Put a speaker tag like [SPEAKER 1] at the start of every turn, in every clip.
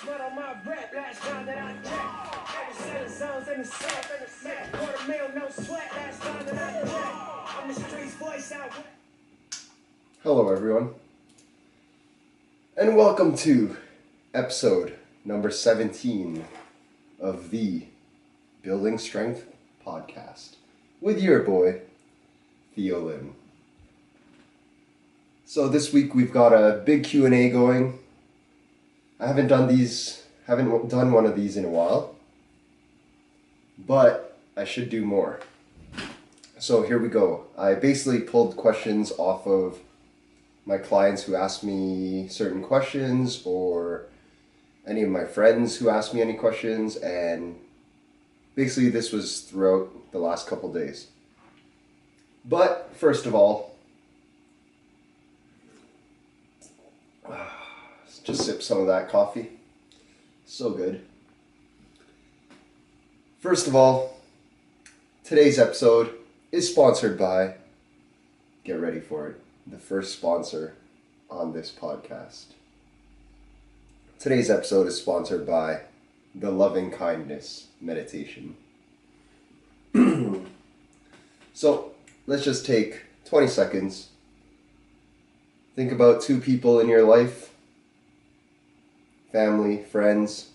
[SPEAKER 1] Not on my rap, last time that I checked. Every selling zones in the south and the smack. Quarter mil, no sweat, last time that I checked. I'm the streets voice out. Hello, everyone, and welcome to episode number 17 of the Building Strength podcast with your boy, Theo Lim. So this week we've got a big Q&A going. I haven't done one of these in a while, but I should do more. So here we go. I basically pulled questions off of my clients who asked me certain questions, or any of my friends who asked me any questions, and basically this was throughout the last couple days. But first of all, just sip some of that coffee. So good. First of all, today's episode is sponsored by, get ready for it, the first sponsor on this podcast. Today's episode is sponsored by the Loving Kindness Meditation. So let's just take 20 seconds. Think about two people in your life. Family, friends,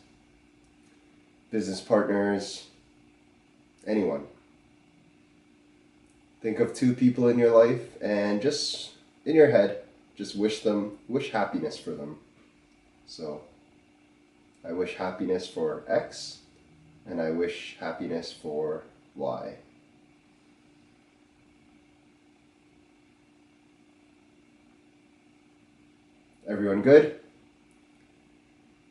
[SPEAKER 1] business partners, anyone. Think of two people in your life and just in your head, just wish happiness for them. So, I wish happiness for X, and I wish happiness for Y. Everyone good?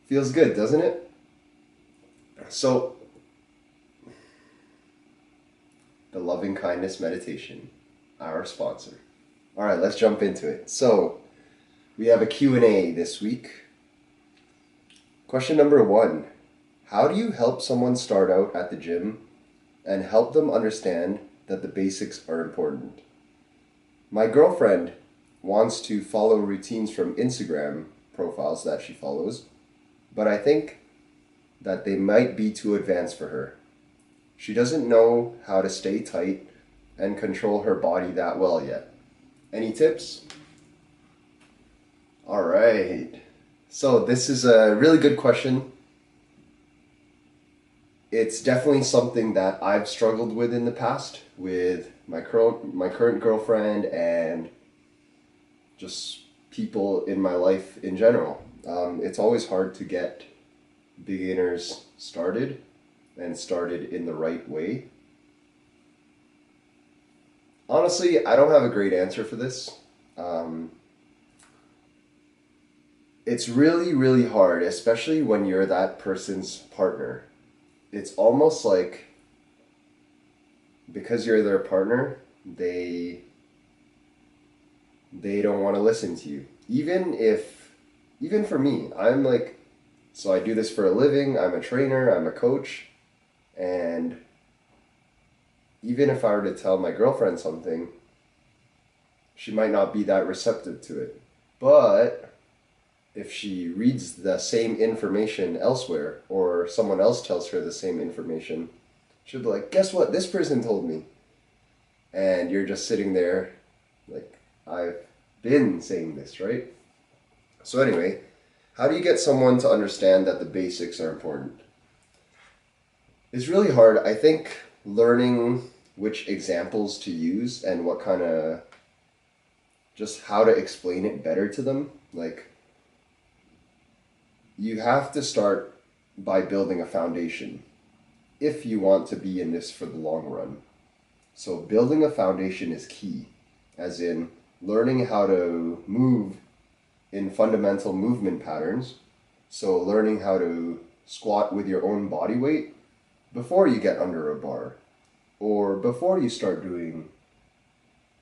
[SPEAKER 1] Feels good, doesn't it? So, the Loving Kindness Meditation, our sponsor. All right, let's jump into it. So, we have a Q&A this week. Question number 1. How do you help someone start out at the gym and help them understand that the basics are important? My girlfriend wants to follow routines from Instagram profiles that she follows, but I think that they might be too advanced for her. She doesn't know how to stay tight and control her body that well yet. Any tips? All right. So this is a really good question. It's definitely something that I've struggled with in the past with my current girlfriend and just people in my life in general. It's always hard to get beginners started and started in the right way. Honestly, I don't have a great answer for this. It's really, really hard, especially when you're that person's partner. It's almost like because you're their partner, they don't want to listen to you. Even for me, I'm like, so I do this for a living, I'm a trainer, I'm a coach, and even if I were to tell my girlfriend something, she might not be that receptive to it. But if she reads the same information elsewhere, or someone else tells her the same information, she'll be like, guess what, this person told me. And you're just sitting there like, I've been saying this, right? So anyway, how do you get someone to understand that the basics are important? It's really hard. I think learning which examples to use and what kind of, just how to explain it better to them. Like, you have to start by building a foundation if you want to be in this for the long run. So building a foundation is key, as in learning how to move in fundamental movement patterns. So learning how to squat with your own body weight before you get under a bar, or before you start doing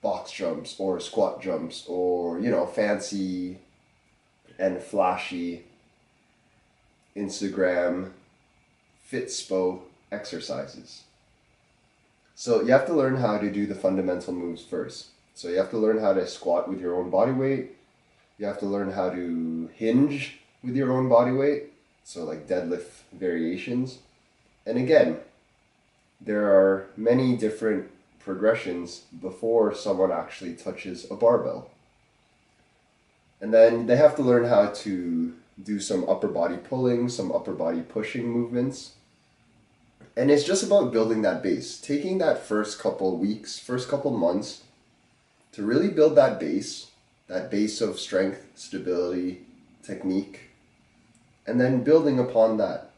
[SPEAKER 1] box jumps or squat jumps, or, fancy and flashy Instagram Fitspo exercises. So you have to learn how to do the fundamental moves first. So you have to learn how to squat with your own body weight. You have to learn how to hinge with your own body weight. so like deadlift variations. And again, there are many different progressions before someone actually touches a barbell. And then they have to learn how to do some upper body pulling, some upper body pushing movements. And it's just about building that base, taking that first couple weeks, first couple months to really build that base of strength, stability, technique, and then building upon that.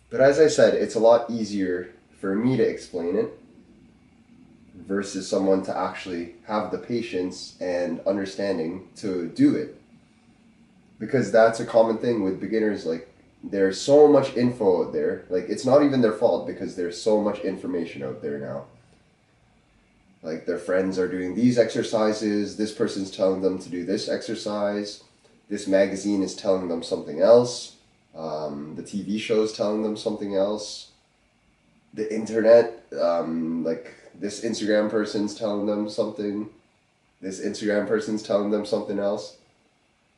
[SPEAKER 1] But as I said, it's a lot easier for me to explain it versus someone to actually have the patience and understanding to do it. Because that's a common thing with beginners. Like, there's so much info out there. Like, it's not even their fault because there's so much information out there now. Like, their friends are doing these exercises, this person's telling them to do this exercise, this magazine is telling them something else, the TV show is telling them something else, the internet, like, this Instagram person's telling them something, this Instagram person's telling them something else.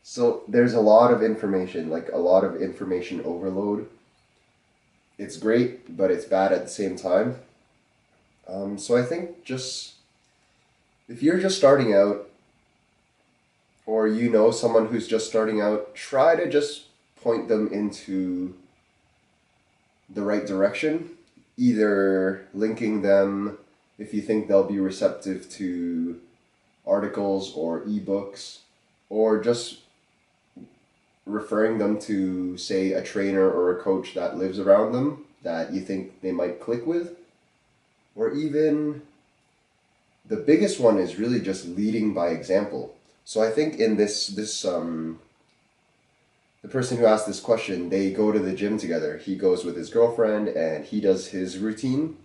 [SPEAKER 1] So there's a lot of information, like a lot of information overload. It's great, but it's bad at the same time. So I think just if you're just starting out, or you know someone who's just starting out, try to just point them into the right direction. Either linking them if you think they'll be receptive to articles or ebooks, or just referring them to, say, a trainer or a coach that lives around them that you think they might click with. Or even the biggest one is really just leading by example. So I think in the person who asked this question, they go to the gym together. He goes with his girlfriend and he does his routine.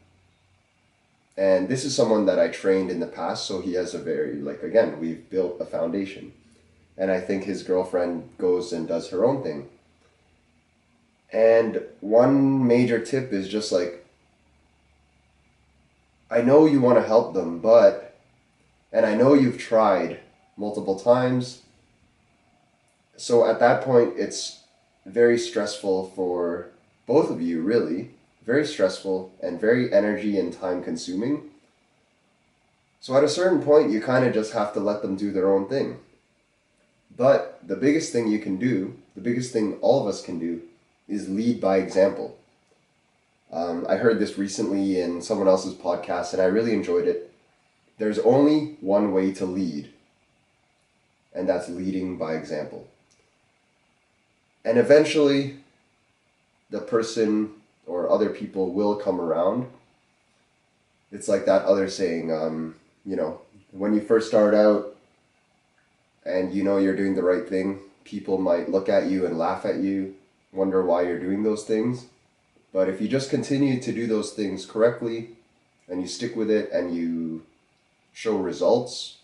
[SPEAKER 1] And this is someone that I trained in the past, so he has a very, like, again, we've built a foundation. And I think his girlfriend goes and does her own thing. And one major tip is just like, I know you want to help them, and I know you've tried multiple times. So at that point, it's very stressful for both of you, really. Very stressful and very energy and time consuming. So at a certain point, you kind of just have to let them do their own thing. But the biggest thing you can do, the biggest thing all of us can do, is lead by example. I heard this recently in someone else's podcast and I really enjoyed it. There's only one way to lead, and that's leading by example. And eventually, the person or other people will come around. It's like that other saying, when you first start out and you know you're doing the right thing, people might look at you and laugh at you, wonder why you're doing those things. But if you just continue to do those things correctly and you stick with it and you show results,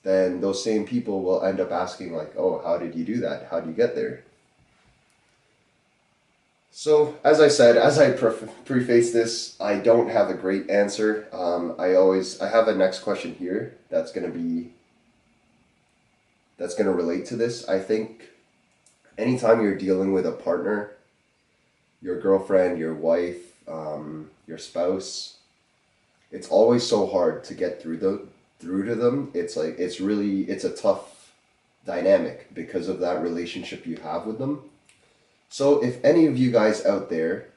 [SPEAKER 1] then those same people will end up asking like, oh, how did you do that? How did you get there? So, as I said, as I preface this, I don't have a great answer. I have a next question here that's going to relate to this. I think anytime you're dealing with a partner, your girlfriend, your wife, your spouse, it's always so hard to get through to them. It's like it's a tough dynamic because of that relationship you have with them. So if any of you guys out there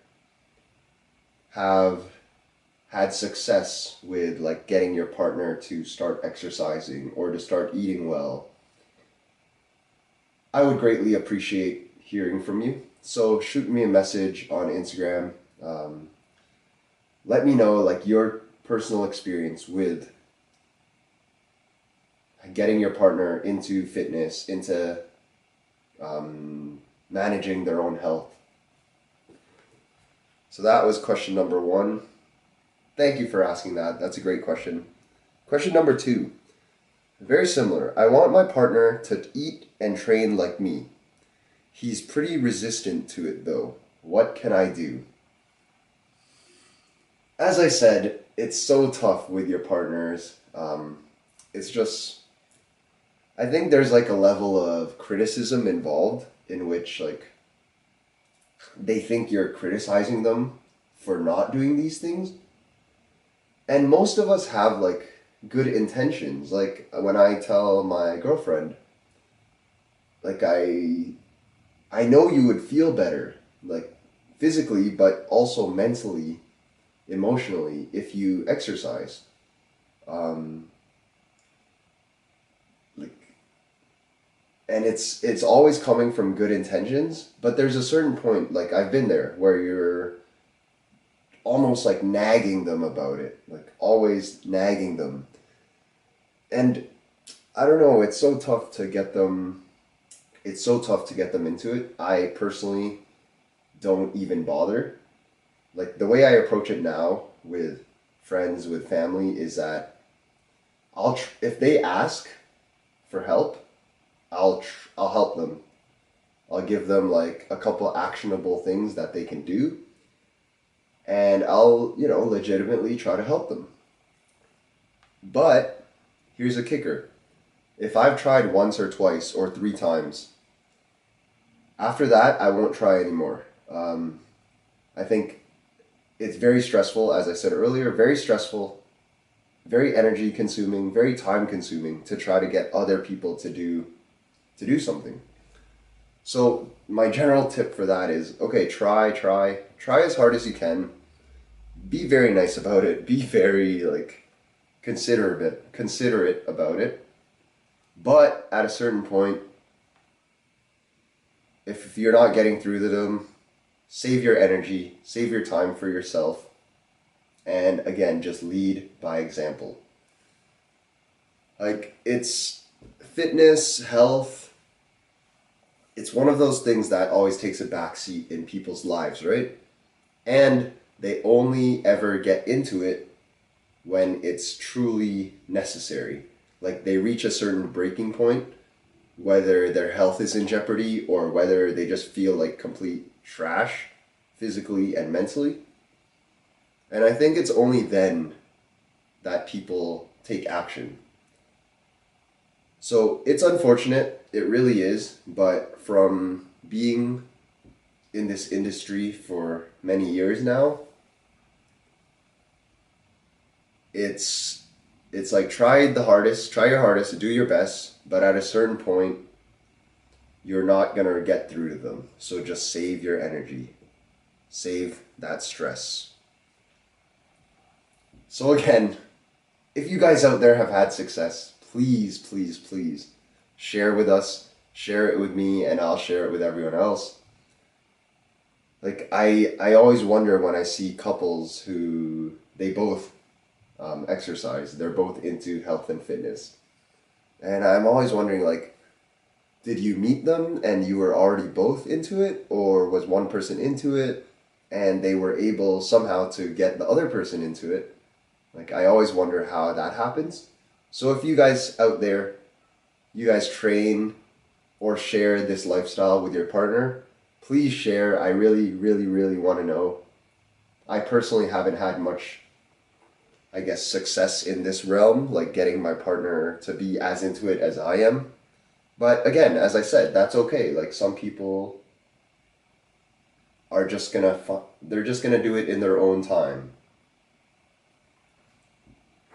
[SPEAKER 1] have had success with like getting your partner to start exercising or to start eating well, I would greatly appreciate hearing from you. So shoot me a message on Instagram. Let me know like your personal experience with getting your partner into fitness, into managing their own health. So that was question number 1. Thank you for asking that. That's a great question. Question number 2. Very similar. I want my partner to eat and train like me. He's pretty resistant to it though. What can I do? As I said, it's so tough with your partners. It's just, I think there's like a level of criticism involved in which like they think you're criticizing them for not doing these things. And most of us have like good intentions. Like when I tell my girlfriend, like I know you would feel better, like physically, but also mentally, emotionally, if you exercise. Um, like, and it's always coming from good intentions, but there's a certain point, like I've been there, where you're almost like nagging them about it, like always nagging them. And I don't know, it's so tough to get them. It's so tough to get them into it. I personally don't even bother. Like the way I approach it now with friends, with family, is that if they ask for help, I'll help them. I'll give them like a couple actionable things that they can do, and I'll, legitimately try to help them. But here's a kicker. If I've tried once or twice or three times, after that, I won't try anymore. I think it's very stressful, as I said earlier, very stressful, very energy consuming, very time consuming to try to get other people to do something. So my general tip for that is, okay, try as hard as you can. Be very nice about it. Be very like considerate about it. But at a certain point, if you're not getting through to them, save your energy, save your time for yourself, and again, just lead by example. Like, it's fitness, health, it's one of those things that always takes a backseat in people's lives, right? And they only ever get into it when it's truly necessary. Like, they reach a certain breaking point, whether their health is in jeopardy or whether they just feel like complete trash physically and mentally. And I think it's only then that people take action. So it's unfortunate, it really is, but from being in this industry for many years now, it's like try your hardest to do your best, but at a certain point you're not going to get through to them. So just save your energy. Save that stress. So again, if you guys out there have had success, please, please, please share with us, share it with me, and I'll share it with everyone else. Like I always wonder when I see couples who they both exercise, they're both into health and fitness, and I'm always wondering like, did you meet them and you were already both into it, or was one person into it and they were able somehow to get the other person into it? Like, I always wonder how that happens. So if you guys out there, you guys train or share this lifestyle with your partner, please share. I really, really, really want to know. I personally haven't had much, I guess, success in this realm, like getting my partner to be as into it as I am. But again, as I said, that's okay. Like, some people are just they're just gonna do it in their own time.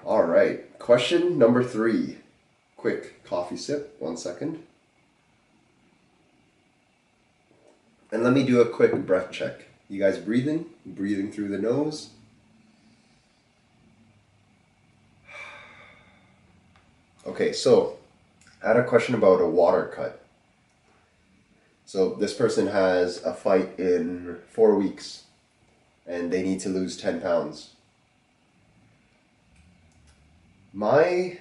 [SPEAKER 1] All right, question number 3. Quick coffee sip, 1 second. And let me do a quick breath check. You guys breathing? Breathing through the nose? Okay, so I had a question about a water cut. So this person has a fight in 4 weeks and they need to lose 10 pounds. I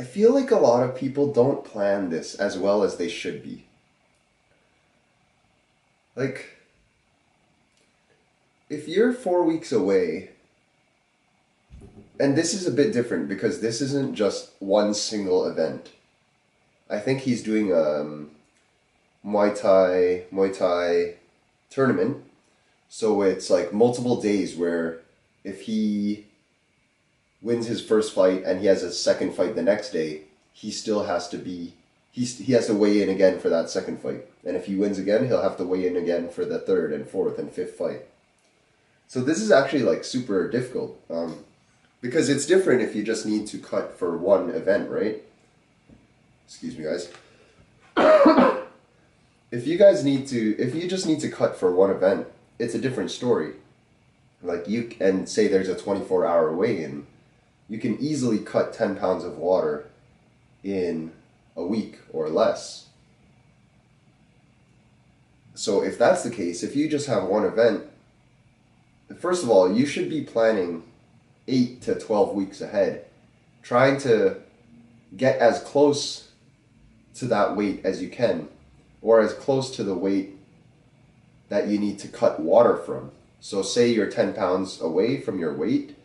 [SPEAKER 1] feel like a lot of people don't plan this as well as they should be. Like, if you're 4 weeks away, and this is a bit different because this isn't just one single event. I think he's doing a Muay Thai tournament, so it's like multiple days where if he wins his first fight and he has a second fight the next day, he still has to be he has to weigh in again for that second fight. And if he wins again, he'll have to weigh in again for the third and fourth and fifth fight. So this is actually like super difficult, because it's different if you just need to cut for one event, right? Excuse me, guys. If you just need to cut for one event, it's a different story. Like and say there's a 24-hour weigh-in, you can easily cut 10 pounds of water in a week or less. So if that's the case, if you just have one event, first of all, you should be planning 8 to 12 weeks ahead, trying to get as close to that weight as you can, or as close to the weight that you need to cut water from. So say you're 10 pounds away from your weight,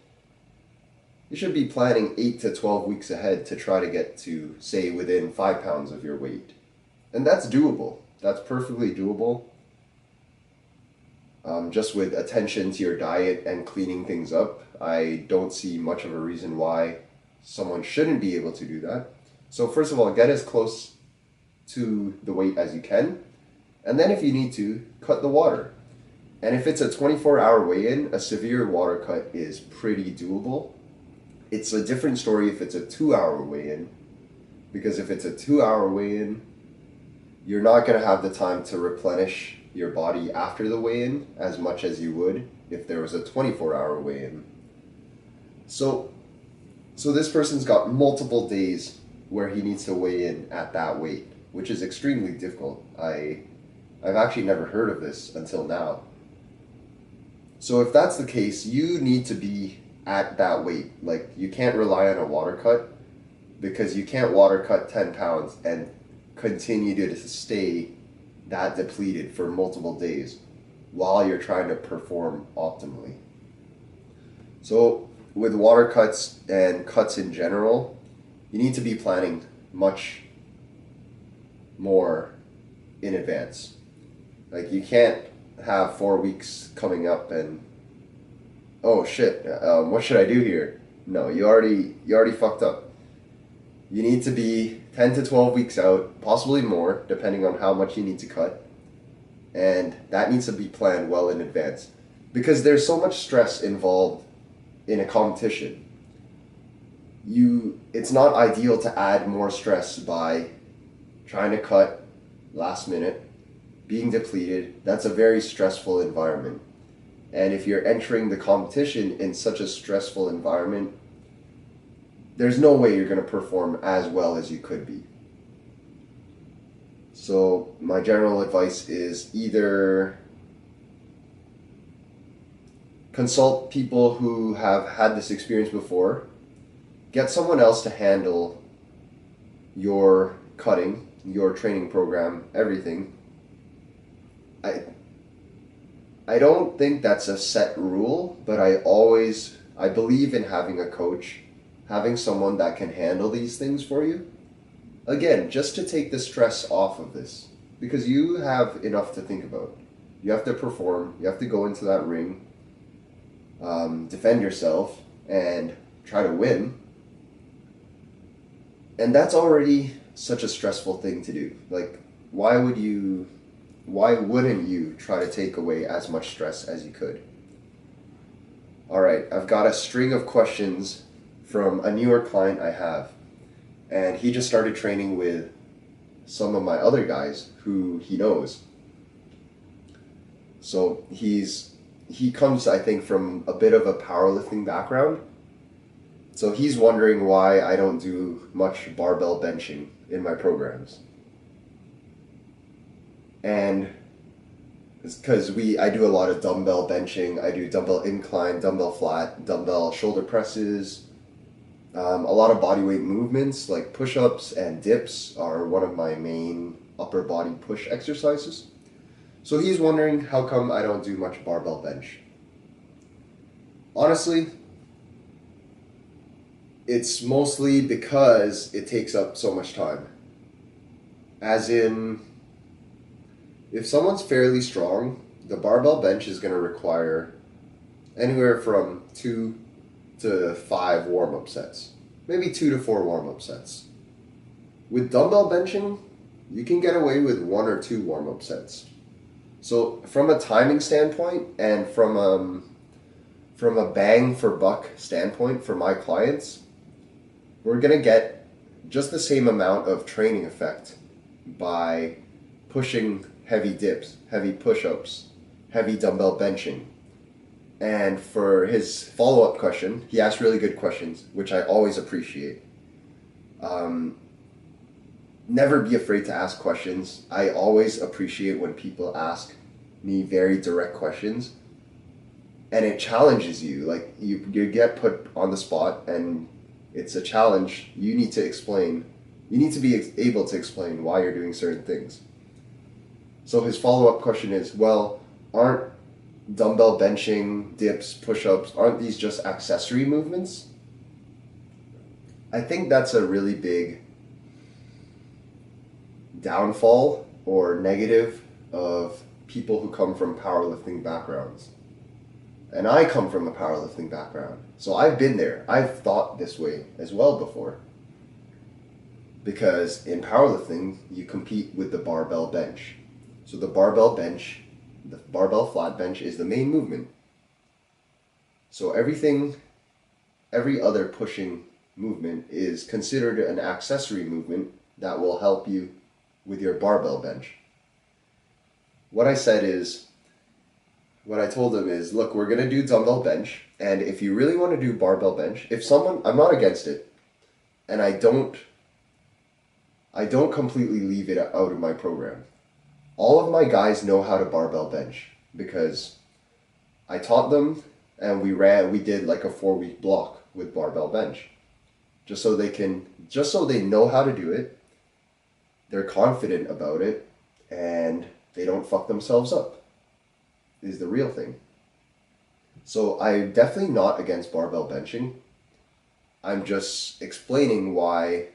[SPEAKER 1] you should be planning 8 to 12 weeks ahead to try to get to, say, within 5 pounds of your weight. And that's doable. That's perfectly doable. Just with attention to your diet and cleaning things up, I don't see much of a reason why someone shouldn't be able to do that. So first of all, get as close to the weight as you can, and then if you need to, cut the water. And if it's a 24-hour weigh-in, a severe water cut is pretty doable. It's a different story if it's a 2-hour weigh-in, because if it's a 2-hour weigh-in, you're not going to have the time to replenish your body after the weigh-in as much as you would if there was a 24-hour weigh-in. So this person's got multiple days where he needs to weigh in at that weight, which is extremely difficult. I've actually never heard of this until now. So if that's the case, you need to be at that weight. Like, you can't rely on a water cut, because you can't water cut 10 pounds and continue to stay that depleted for multiple days while you're trying to perform optimally. So with water cuts and cuts in general, you need to be planning much more in advance. Like, you can't have 4 weeks coming up and, oh shit, what should I do here? No, you already fucked up. You need to be 10 to 12 weeks out, possibly more, depending on how much you need to cut. And that needs to be planned well in advance, because there's so much stress involved in a competition. It's not ideal to add more stress by trying to cut last minute, being depleted. That's a very stressful environment. And if you're entering the competition in such a stressful environment, there's no way you're going to perform as well as you could be. So my general advice is either consult people who have had this experience before, get someone else to handle your cutting, your training program, everything. I don't think that's a set rule, but I believe in having a coach, having someone that can handle these things for you. Again, just to take the stress off of this, because you have enough to think about. You have to perform, you have to go into that ring, defend yourself, and try to win. And that's already such a stressful thing to do. Like, why wouldn't you try to take away as much stress as you could? All right, I've got a string of questions from a newer client I have. And he just started training with some of my other guys who he knows. So he comes, I think, from a bit of a powerlifting background. So he's wondering why I don't do much barbell benching in my programs. And it's because I do a lot of dumbbell benching. I do dumbbell incline, dumbbell flat, dumbbell shoulder presses. A lot of bodyweight movements like push-ups and dips are one of my main upper body push exercises. So he's wondering how come I don't do much barbell bench. Honestly, it's mostly because it takes up so much time. As in, if someone's fairly strong, the barbell bench is going to require anywhere from 2 to 5 warm-up sets. Maybe 2 to 4 warm-up sets. with dumbbell benching, you can get away with one or two warm-up sets. So from a timing standpoint and from a bang for buck standpoint for my clients, we're gonna get just the same amount of training effect by pushing heavy dips, heavy push-ups, heavy dumbbell benching. And for his follow-up question, he asked really good questions, which I always appreciate. Um, Never be afraid to ask questions. I always appreciate when people ask me very direct questions, and it challenges you. Like you get put on the spot, and it's a challenge. You need to explain. You need to be able to explain why you're doing certain things. So his follow-up question is, well, aren't dumbbell benching, dips, push-ups, aren't these just accessory movements? I think that's a really big downfall or negative of people who come from powerlifting backgrounds. And I come from a powerlifting background. So I've been there. I've thought this way as well before. Because in powerlifting, you compete with the barbell bench. So the barbell bench, the barbell flat bench is the main movement. So every other pushing movement is considered an accessory movement that will help you with your barbell bench. What I told him is, look, we're going to do dumbbell bench, and if you really want to do barbell bench, I'm not against it, and I don't completely leave it out of my program. All of my guys know how to barbell bench because I taught them, and we did like a 4-week block with barbell bench, just so they know how to do it, they're confident about it, and they don't fuck themselves up, is the real thing. So I'm definitely not against barbell benching. I'm just explaining why,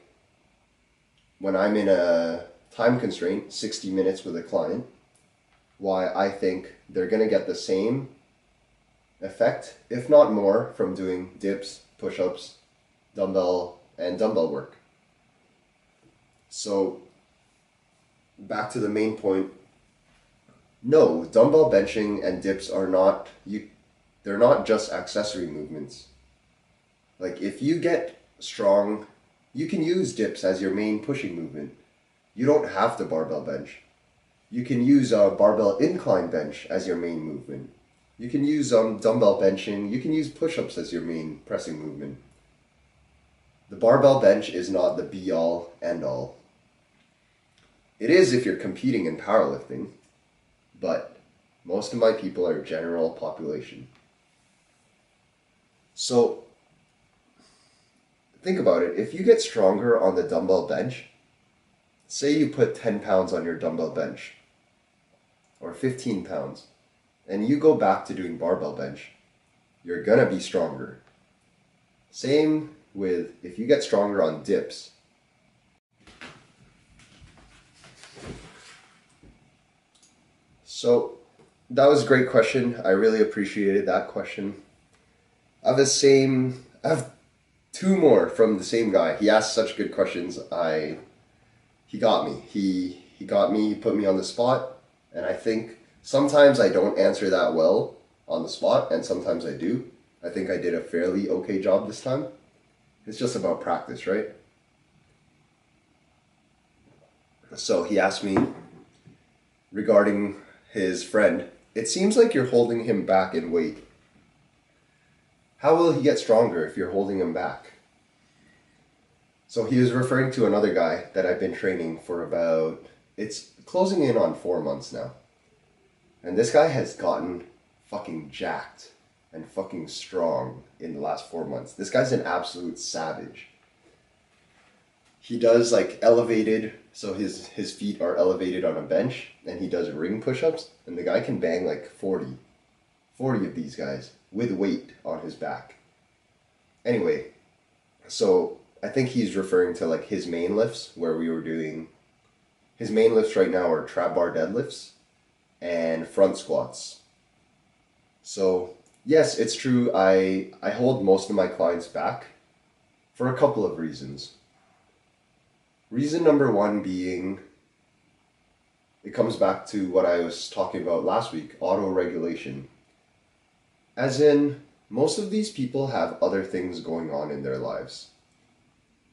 [SPEAKER 1] when I'm in a time constraint, 60 minutes with a client, why I think they're going to get the same effect, if not more, from doing dips, push-ups, dumbbell work. So back to the main point. No, dumbbell benching and dips they're not just accessory movements. Like if you get strong, you can use dips as your main pushing movement. You don't have to barbell bench. You can use a barbell incline bench as your main movement. You can use dumbbell benching. You can use push-ups as your main pressing movement. The barbell bench is not the be-all, end-all. It is if you're competing in powerlifting, but most of my people are general population. So think about it. If you get stronger on the dumbbell bench, say you put 10 pounds on your dumbbell bench, or 15 pounds, and you go back to doing barbell bench, you're gonna be stronger. Same with if you get stronger on dips. So that was a great question. I really appreciated that question. I have two more from the same guy. He asked such good questions. He got me. He got me, he put me on the spot, and I think sometimes I don't answer that well on the spot, and sometimes I do. I think I did a fairly okay job this time. It's just about practice, right? So he asked me regarding his friend, it seems like you're holding him back in weight. How will he get stronger if you're holding him back? So he was referring to another guy that I've been training for it's closing in on 4 months now. And this guy has gotten fucking jacked and fucking strong in the last 4 months. This guy's an absolute savage. He does like elevated, so his feet are elevated on a bench, and he does ring push-ups, and the guy can bang like 40 of these guys with weight on his back. Anyway, so I think he's referring to like his main lifts, where we were doing, his main lifts right now are trap bar deadlifts and front squats. So yes, it's true, I hold most of my clients back for a couple of reasons. Reason number one being, it comes back to what I was talking about last week, auto-regulation. As in, most of these people have other things going on in their lives.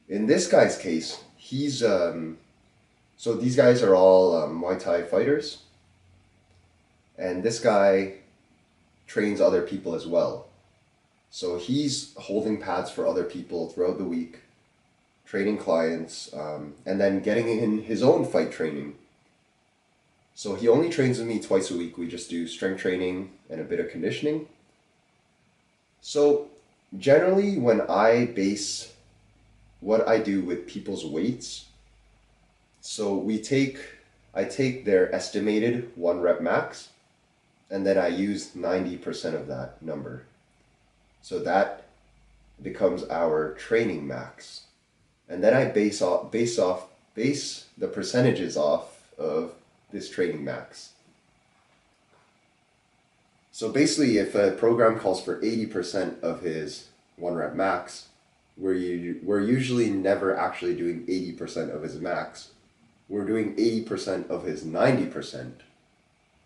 [SPEAKER 1] In this guy's case, so these guys are all Muay Thai fighters, and this guy trains other people as well. So he's holding pads for other people throughout the week, training clients, and then getting in his own fight training. So he only trains with me twice a week. We just do strength training and a bit of conditioning. So generally when I base what I do with people's weights, so I take their estimated 1 rep max, and then I use 90% of that number. So that becomes our training max. And then I base the percentages off of this training max. So basically, if a program calls for 80% of his 1 rep max, we're usually never actually doing 80% of his max. We're doing 80% of his 90%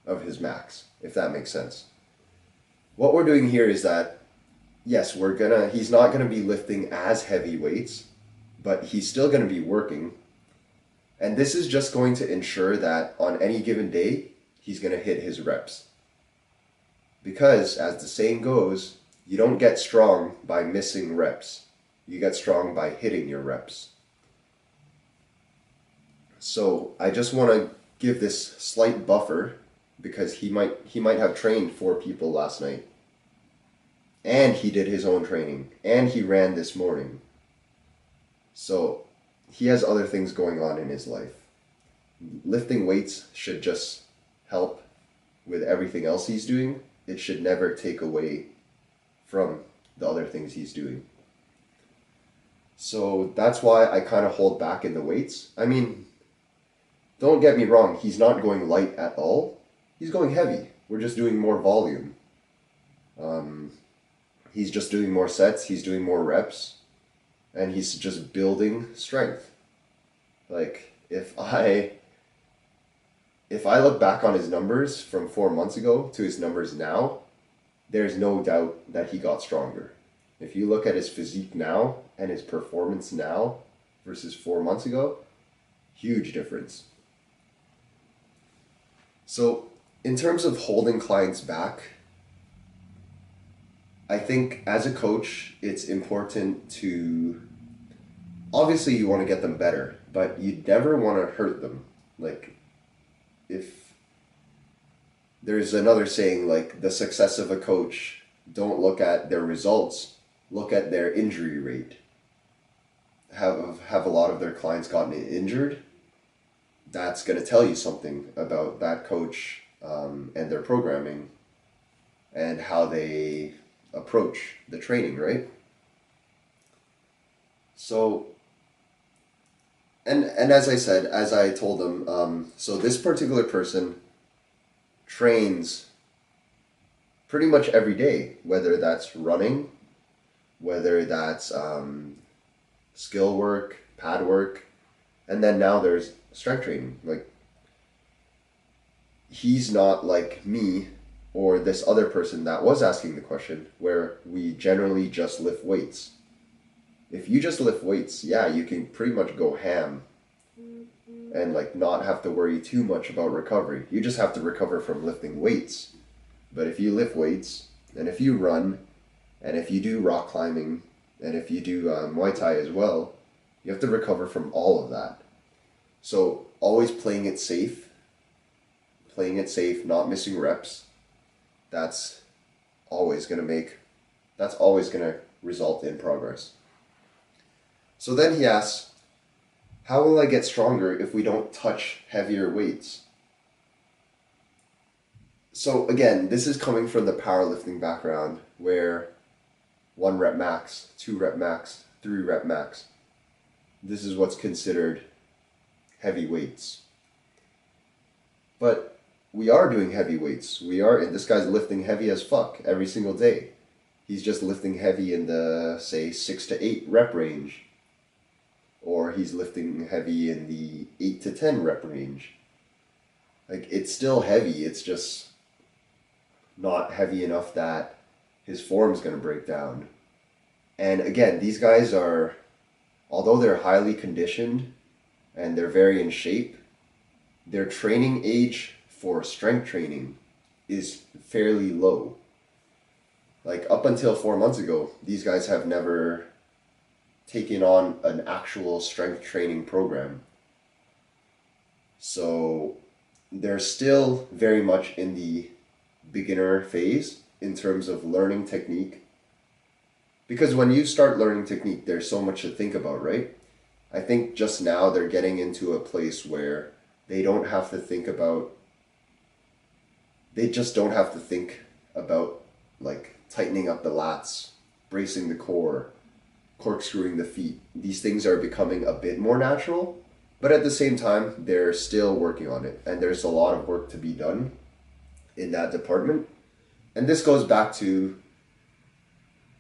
[SPEAKER 1] of his max, if that makes sense. What we're doing here is that, yes, he's not gonna be lifting as heavy weights, but he's still gonna be working. And this is just going to ensure that on any given day, he's gonna hit his reps. Because, as the saying goes, you don't get strong by missing reps. You get strong by hitting your reps. So I just want to give this slight buffer because he might have trained 4 people last night. And he did his own training. And he ran this morning. So he has other things going on in his life. Lifting weights should just help with everything else he's doing. It should never take away from the other things he's doing. So that's why I kind of hold back in the weights. I mean, don't get me wrong, he's not going light at all. He's going heavy. We're just doing more volume. He's just doing more sets, he's doing more reps, and he's just building strength. Like, if I look back on his numbers from 4 months ago to his numbers now, there's no doubt that he got stronger. If you look at his physique now and his performance now versus 4 months ago, huge difference. So in terms of holding clients back, I think as a coach, it's important to, obviously you want to get them better, but you never want to hurt them. Like, if there's another saying, like, the success of a coach, don't look at their results, look at their injury rate. Have a lot of their clients gotten injured? That's going to tell you something about that coach and their programming and how they approach the training, right? So, and as I said, as I told them, so this particular person trains pretty much every day, whether that's running, whether that's skill work, pad work, and then now there's strength training. Like, he's not like me or this other person that was asking the question, where we generally just lift weights. If you just lift weights, yeah, you can pretty much go ham and like not have to worry too much about recovery. You just have to recover from lifting weights. But if you lift weights, and if you run, and if you do rock climbing, and if you do Muay Thai as well, you have to recover from all of that. So always playing it safe, not missing reps, that's always going to result in progress. So then he asks, how will I get stronger if we don't touch heavier weights? So again, this is coming from the powerlifting background where 1 rep max, 2 rep max, 3 rep max. This is what's considered heavy weights. But we are doing heavy weights. And this guy's lifting heavy as fuck every single day. He's just lifting heavy in the, say, 6 to 8 rep range. or he's lifting heavy in the 8 to 10 rep range. Like, it's still heavy, it's just not heavy enough that his form's going to break down. And again, these guys are, although they're highly conditioned and they're very in shape, their training age for strength training is fairly low. Like, up until 4 months ago, these guys have never taken on an actual strength training program. So they're still very much in the beginner phase in terms of learning technique. Because when you start learning technique, there's so much to think about, right? I think just now they're getting into a place where they don't have to think about, they just don't have to think about like tightening up the lats, bracing the core, corkscrewing the feet. These things are becoming a bit more natural, but at the same time, they're still working on it, and there's a lot of work to be done in that department. And this goes back to,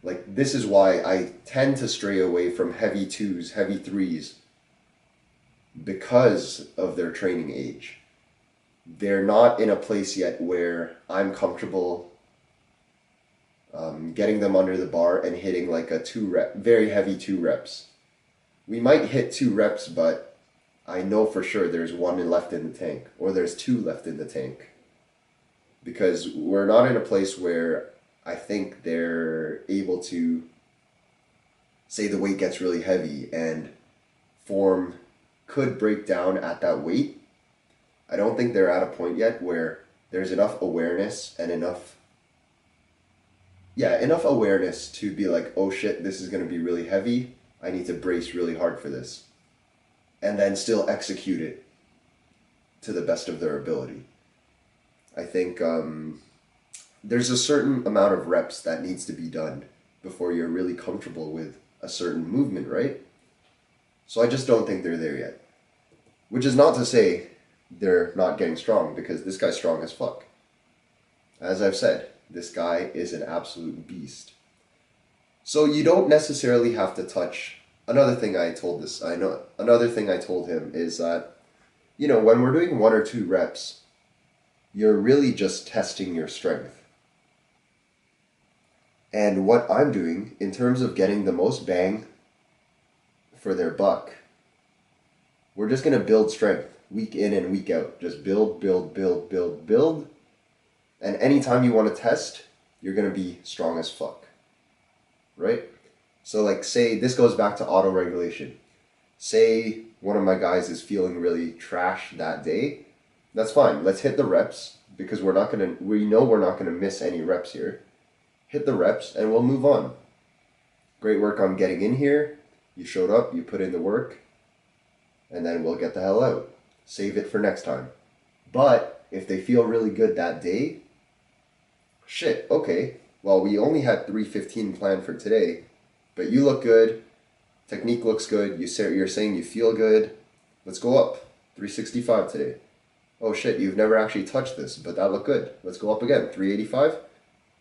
[SPEAKER 1] like, this is why I tend to stray away from heavy twos, heavy threes, because of their training age. They're not in a place yet where I'm comfortable getting them under the bar and hitting like a 2 rep, very heavy 2 reps. We might hit 2 reps, but I know for sure there's 1 left in the tank, or there's 2 left in the tank. Because we're not in a place where I think they're able to say the weight gets really heavy and form could break down at that weight. I don't think they're at a point yet where there's enough awareness and enough awareness to be like, oh shit, this is going to be really heavy. I need to brace really hard for this. And then still execute it to the best of their ability. I think there's a certain amount of reps that needs to be done before you're really comfortable with a certain movement, right? So I just don't think they're there yet. Which is not to say they're not getting strong, because this guy's strong as fuck. As I've said, this guy is an absolute beast. So you don't necessarily have to touch. Another thing I told him is that, when we're doing 1 or 2 reps, you're really just testing your strength. And what I'm doing in terms of getting the most bang for their buck, we're just going to build strength week in and week out. Just build, build, build, build, build. And anytime you want to test, you're going to be strong as fuck. Right? So like, say, this goes back to auto-regulation. Say one of my guys is feeling really trash that day. That's fine. Let's hit the reps, because we know we're not going to miss any reps here. Hit the reps and we'll move on. Great work on getting in here. You showed up, you put in the work, and then we'll get the hell out. Save it for next time. But if they feel really good that day, shit, okay. Well, we only had 315 planned for today, but you look good. Technique looks good. You're saying you feel good. Let's go up. 365 today. Oh shit, you've never actually touched this, but that looked good. Let's go up again. 385.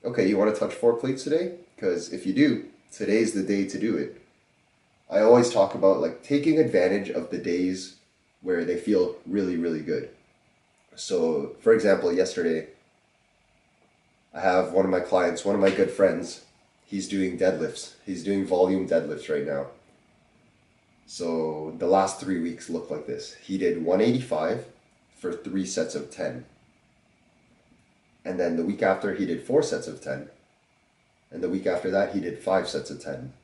[SPEAKER 1] Okay, you want to touch 4 plates today? Because if you do, today's the day to do it. I always talk about like taking advantage of the days where they feel really, really good. So, for example, yesterday, I have one of my clients, one of my good friends, he's doing deadlifts. He's doing volume deadlifts right now. So the last 3 weeks look like this. He did 185 for 3 sets of 10. And then the week after, he did 4 sets of 10. And the week after that, he did 5 sets of 10.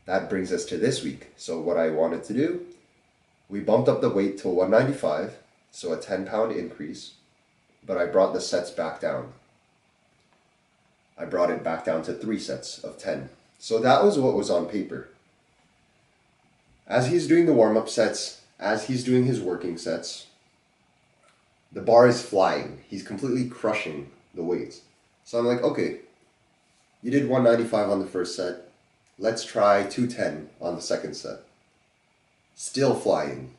[SPEAKER 1] That brings us to this week. So what I wanted to do, we bumped up the weight to 195, so a 10-pound increase, but I brought the sets back down. I brought it back down to 3 sets of 10. So that was what was on paper. As he's doing the warm-up sets, as he's doing his working sets, the bar is flying. He's completely crushing the weights. So I'm like, okay, you did 195 on the first set. Let's try 210 on the second set. Still flying.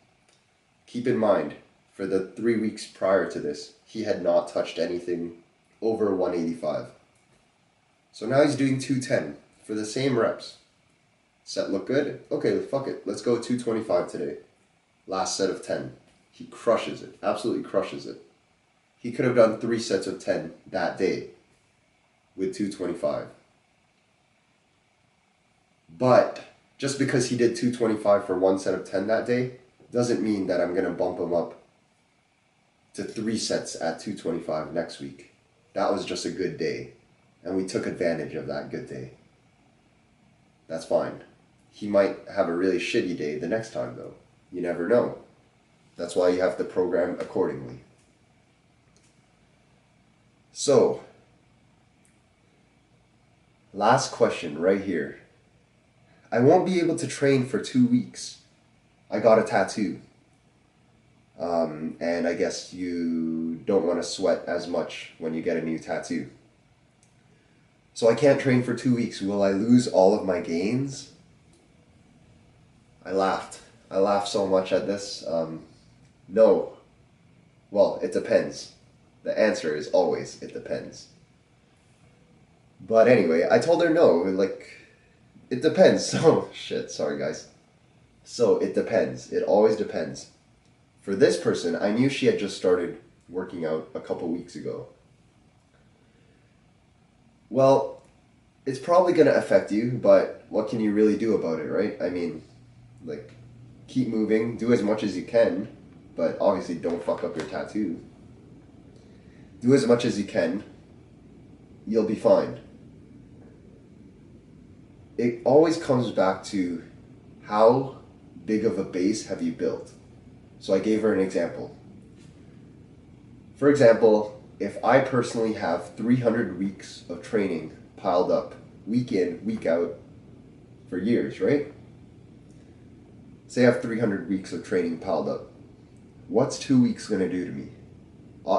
[SPEAKER 1] Keep in mind, for the 3 weeks prior to this, he had not touched anything over 185. So now he's doing 210 for the same reps. Set look good? Okay, fuck it. Let's go 225 today. Last set of 10. He crushes it. Absolutely crushes it. He could have done 3 sets of 10 that day with 225. But just because he did 225 for 1 set of 10 that day doesn't mean that I'm going to bump him up to 3 sets at 225 next week. That was just a good day, and we took advantage of that good day. That's fine. He might have a really shitty day the next time, though. You never know. That's why you have to program accordingly. So, last question right here. I won't be able to train for 2 weeks. I got a tattoo. And I guess you don't want to sweat as much when you get a new tattoo. So I can't train for 2 weeks. Will I lose all of my gains? I laughed. I laughed so much at this. No. Well, it depends. The answer is always, it depends. But anyway, I told her no. Like, it depends. So, shit, sorry guys. So, it depends. It always depends. For this person, I knew she had just started working out a couple weeks ago. Well, it's probably going to affect you, but what can you really do about it, right? I mean, like, keep moving, do as much as you can, but obviously don't fuck up your tattoo. Do as much as you can, you'll be fine. It always comes back to how big of a base have you built. So I gave her an example. For example, if I personally have 300 weeks of training piled up, week in, week out, for years, right? Say I have 300 weeks of training piled up. What's 2 weeks going to do to me?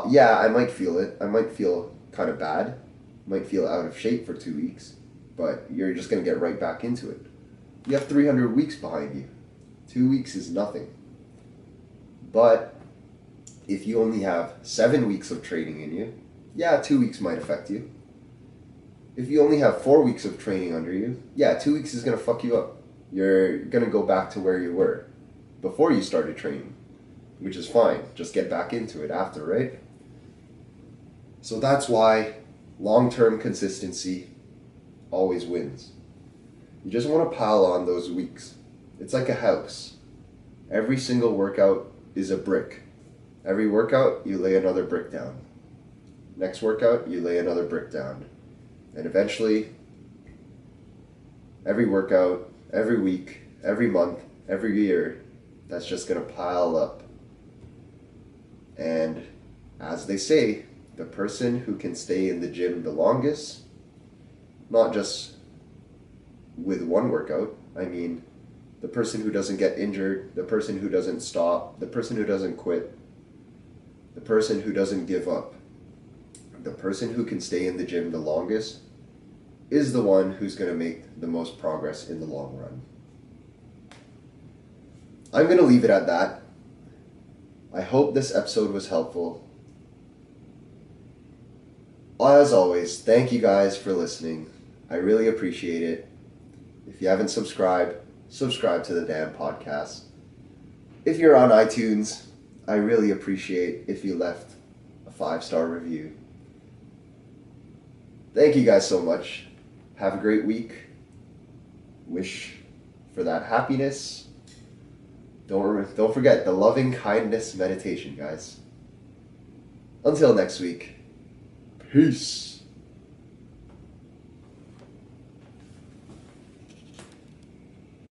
[SPEAKER 1] Yeah, I might feel it. I might feel kind of bad. Might feel out of shape for 2 weeks. But you're just going to get right back into it. You have 300 weeks behind you. 2 weeks is nothing. But if you only have 7 weeks of training in you, yeah, 2 weeks might affect you. If you only have 4 weeks of training under you, yeah, 2 weeks is going to fuck you up. You're going to go back to where you were before you started training, which is fine. Just get back into it after, right? So that's why long-term consistency always wins. You just want to pile on those weeks. It's like a house. Every single workout is a brick. Every workout, you lay another brick down. Next workout, you lay another brick down. And eventually, every workout, every week, every month, every year, that's just going to pile up. And as they say, the person who can stay in the gym the longest, not just with one workout, I mean, the person who doesn't get injured, the person who doesn't stop, the person who doesn't quit, the person who doesn't give up, the person who can stay in the gym the longest is the one who's going to make the most progress in the long run. I'm going to leave it at that. I hope this episode was helpful. As always, thank you guys for listening. I really appreciate it. If you haven't subscribed, subscribe to the damn podcast. If you're on iTunes, I really appreciate if you left a 5-star review. Thank you guys so much. Have a great week. Wish for that happiness. Don't forget the loving kindness meditation, guys. Until next week. Peace.